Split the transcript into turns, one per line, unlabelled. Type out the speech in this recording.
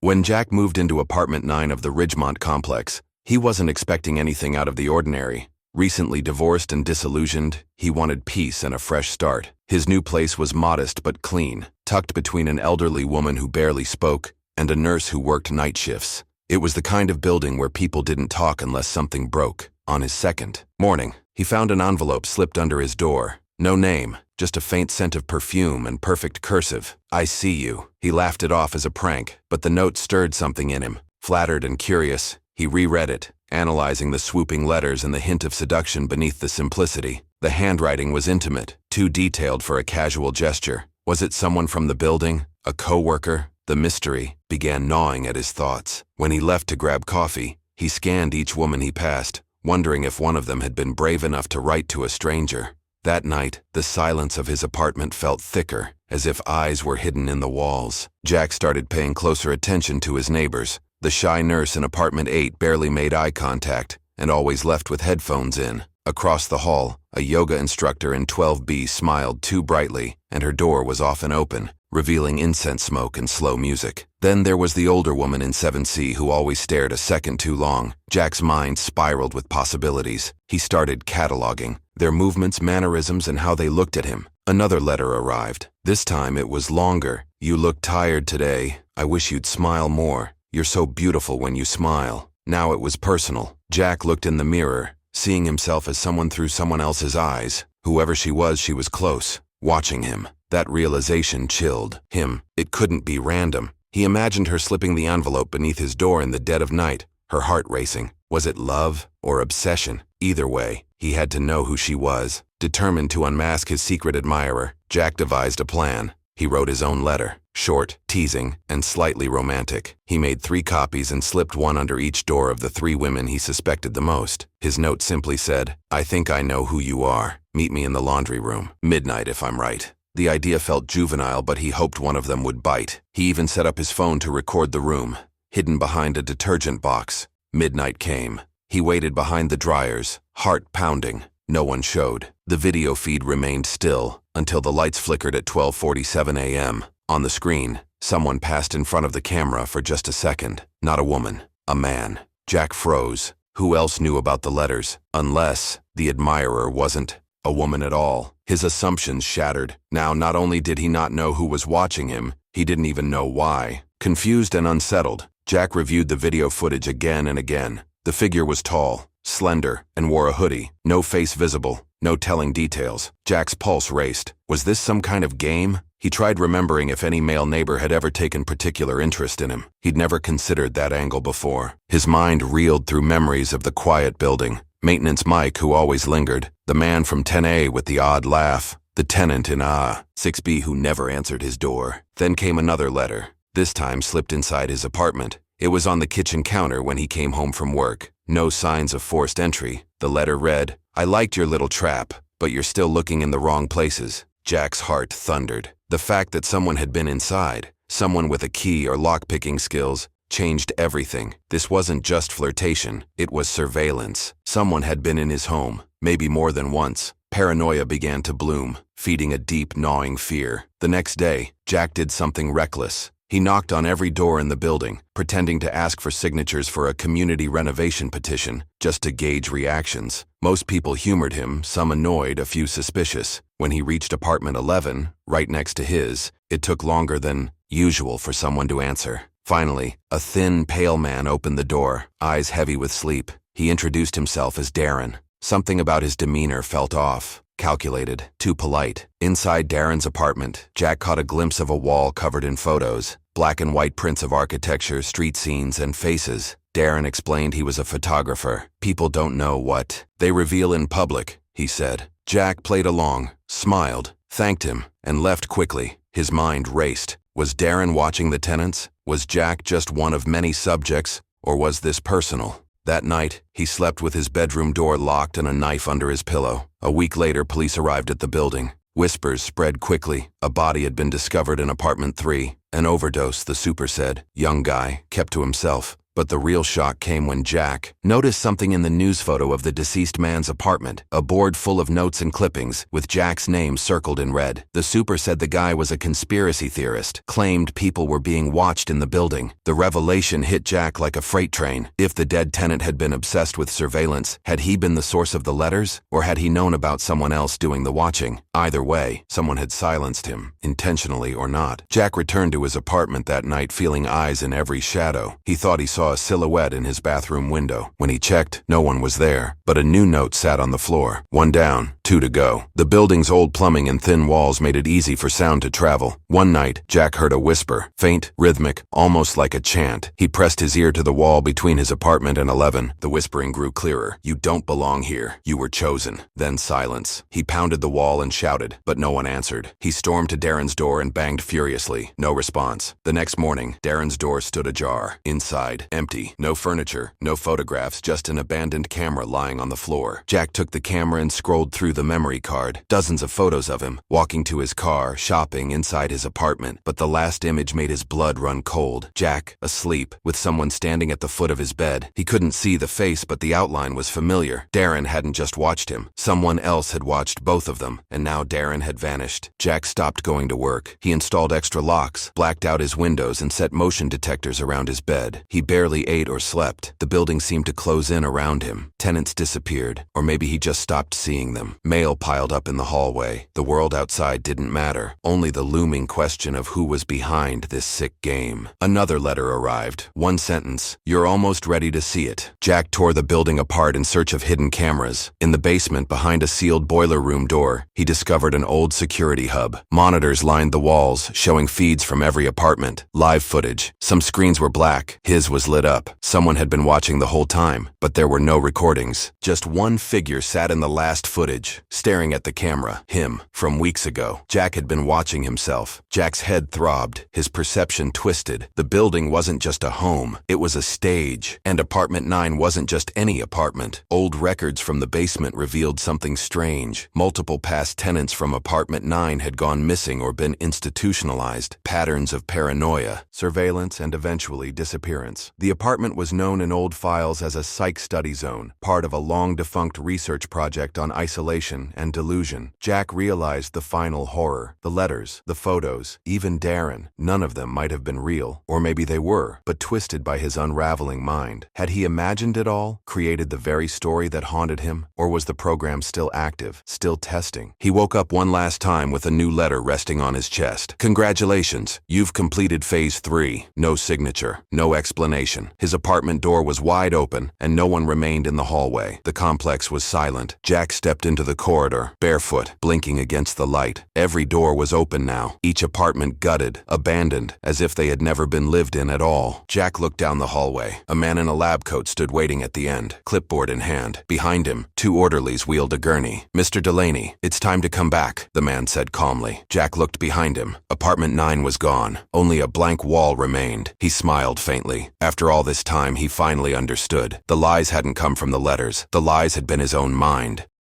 When Jack moved into apartment 9 of the Ridgemont complex, he wasn't expecting anything out of the ordinary. Recently divorced and disillusioned, he wanted peace and a fresh start. His new place was modest but clean, tucked between an elderly woman who barely spoke and a nurse who worked night shifts. It was the kind of building where people didn't talk unless something broke. On his second morning, he found an envelope slipped under his door. No name, just a faint scent of perfume and perfect cursive. "I see you." He laughed it off as a prank, but the note stirred something in him. Flattered and curious, he reread it, analyzing the swooping letters and the hint of seduction beneath the simplicity. The handwriting was intimate, too detailed for a casual gesture. Was it someone from the building? A co-worker? The mystery began gnawing at his thoughts. When he left to grab coffee, he scanned each woman he passed, wondering if one of them had been brave enough to write to a stranger. That night, the silence of his apartment felt thicker, as if eyes were hidden in the walls. Jack started paying closer attention to his neighbors. The shy nurse in apartment 8 barely made eye contact and always left with headphones in. Across the hall, a yoga instructor in 12B smiled too brightly, and her door was often open, revealing incense smoke and slow music. Then there was the older woman in 7C who always stared a second too long. Jack's mind spiraled with possibilities. He started cataloging their movements, mannerisms, and how they looked at him. Another letter arrived. This time it was longer. "You look tired today. I wish you'd smile more. You're so beautiful when you smile." Now it was personal. Jack looked in the mirror, seeing himself as someone through someone else's eyes. Whoever she was close, watching him. That realization chilled him. It couldn't be random. He imagined her slipping the envelope beneath his door in the dead of night, her heart racing. Was it love or obsession? Either way, he had to know who she was. Determined to unmask his secret admirer, Jack devised a plan. He wrote his own letter, short, teasing, and slightly romantic. He made 3 copies and slipped one under each door of the 3 women he suspected the most. His note simply said, "I think I know who you are. Meet me in the laundry room. Midnight if I'm right." The idea felt juvenile, but he hoped one of them would bite. He even set up his phone to record the room, hidden behind a detergent box. Midnight came. He waited behind the dryers, heart pounding. No one showed. The video feed remained still until the lights flickered at 12:47 a.m. On the screen, someone passed in front of the camera for just a second. Not a woman, a man. Jack froze. Who else knew about the letters? Unless the admirer wasn't a woman at all. His assumptions shattered. Now, not only did he not know who was watching him, he didn't even know why. Confused and unsettled, Jack reviewed the video footage again and again. The figure was tall, slender, and wore a hoodie. No face visible, no telling details. Jack's pulse raced. Was this some kind of game? He tried remembering if any male neighbor had ever taken particular interest in him. He'd never considered that angle before. His mind reeled through memories of the quiet building. Maintenance Mike, who always lingered, the man from 10A with the odd laugh, the tenant in 6B who never answered his door. Then came another letter, this time slipped inside his apartment. It was on the kitchen counter when he came home from work. No signs of forced entry. The letter read, "I liked your little trap, but you're still looking in the wrong places." Jack's heart thundered. The fact that someone had been inside, someone with a key or lock-picking skills, changed everything. This wasn't just flirtation, it was surveillance. Someone had been in his home, maybe more than once. Paranoia began to bloom, feeding a deep, gnawing fear. The next day, Jack did something reckless. He knocked on every door in the building, pretending to ask for signatures for a community renovation petition, just to gauge reactions. Most people humored him, some annoyed, a few suspicious. When he reached apartment 11, right next to his, it took longer than usual for someone to answer. Finally, a thin, pale man opened the door, eyes heavy with sleep. He introduced himself as Darren. Something about his demeanor felt off, calculated, too polite. Inside Darren's apartment, Jack caught a glimpse of a wall covered in photos, black and white prints of architecture, street scenes, and faces. Darren explained he was a photographer. "People don't know what they reveal in public," he said. Jack played along, smiled, thanked him, and left quickly. His mind raced. Was Darren watching the tenants? Was Jack just one of many subjects, or was this personal? That night, he slept with his bedroom door locked and a knife under his pillow. A week later, police arrived at the building. Whispers spread quickly. A body had been discovered in apartment 3. An overdose, the super said. Young guy, kept to himself. But the real shock came when Jack noticed something in the news photo of the deceased man's apartment, a board full of notes and clippings, with Jack's name circled in red. The super said the guy was a conspiracy theorist, claimed people were being watched in the building. The revelation hit Jack like a freight train. If the dead tenant had been obsessed with surveillance, had he been the source of the letters, or had he known about someone else doing the watching? Either way, someone had silenced him, intentionally or not. Jack returned to his apartment that night feeling eyes in every shadow. He thought he saw a silhouette in his bathroom window. When he checked, no one was there, but a new note sat on the floor. 1 down, 2 to go. The building's old plumbing and thin walls made it easy for sound to travel. One night, Jack heard a whisper, faint, rhythmic, almost like a chant. He pressed his ear to the wall between his apartment and 11. The whispering grew clearer. You don't belong here. You were chosen. Then silence. He pounded the wall and shouted, but no one answered. He stormed to Darren's door and banged furiously. No response. The next morning, Darren's door stood ajar. Inside, empty. No furniture, no photographs, just an abandoned camera lying on the floor. Jack took the camera and scrolled through the memory card. Dozens of photos of him, walking to his car, shopping, inside his apartment. But the last image made his blood run cold. Jack, asleep, with someone standing at the foot of his bed. He couldn't see the face, but the outline was familiar. Darren hadn't just watched him. Someone else had watched both of them, and now Darren had vanished. Jack stopped going to work. He installed extra locks, blacked out his windows, and set motion detectors around his bed. He barely ate or slept. The building seemed to close in around him. Tenants disappeared, or maybe he just stopped seeing them. Mail piled up in the hallway. The world outside didn't matter, only the looming question of who was behind this sick game. Another letter arrived. One sentence, "You're almost ready to see it." Jack tore the building apart in search of hidden cameras. In the basement, behind a sealed boiler room door, he discovered an old security hub. Monitors lined the walls, showing feeds from every apartment. Live footage. Some screens were black. His was lit up. Someone had been watching the whole time, but there were no recordings. Just one figure sat in the last footage, staring at the camera. Him, from weeks ago. Jack had been watching himself. Jack's head throbbed, his perception twisted. The building wasn't just a home, it was a stage. And apartment 9 wasn't just any apartment. Old records from the basement revealed something strange. Multiple past tenants from apartment 9 had gone missing or been institutionalized. Patterns of paranoia, surveillance, and eventually disappearance. The apartment was known in old files as a psych study zone, part of a long-defunct research project on isolation and delusion. Jack realized the final horror. The letters, the photos, even Darren. None of them might have been real, or maybe they were, but twisted by his unraveling mind. Had he imagined it all, created the very story that haunted him, or was the program still active, still testing? He woke up one last time with a new letter resting on his chest. "Congratulations, you've completed phase 3. No signature, no explanation." His apartment door was wide open, and no one remained in the hallway. The complex was silent. Jack stepped into the corridor, barefoot, blinking against the light. Every door was open now, each apartment gutted, abandoned, as if they had never been lived in at all. Jack looked down the hallway. A man in a lab coat stood waiting at the end, clipboard in hand. Behind him, 2 orderlies wheeled a gurney. "Mr. Delaney, it's time to come back," the man said calmly. Jack looked behind him. Apartment 9 was gone. Only a blank wall remained. He smiled faintly. After all this time, he finally understood. The lies hadn't come from the letters. The lies had been his own mind.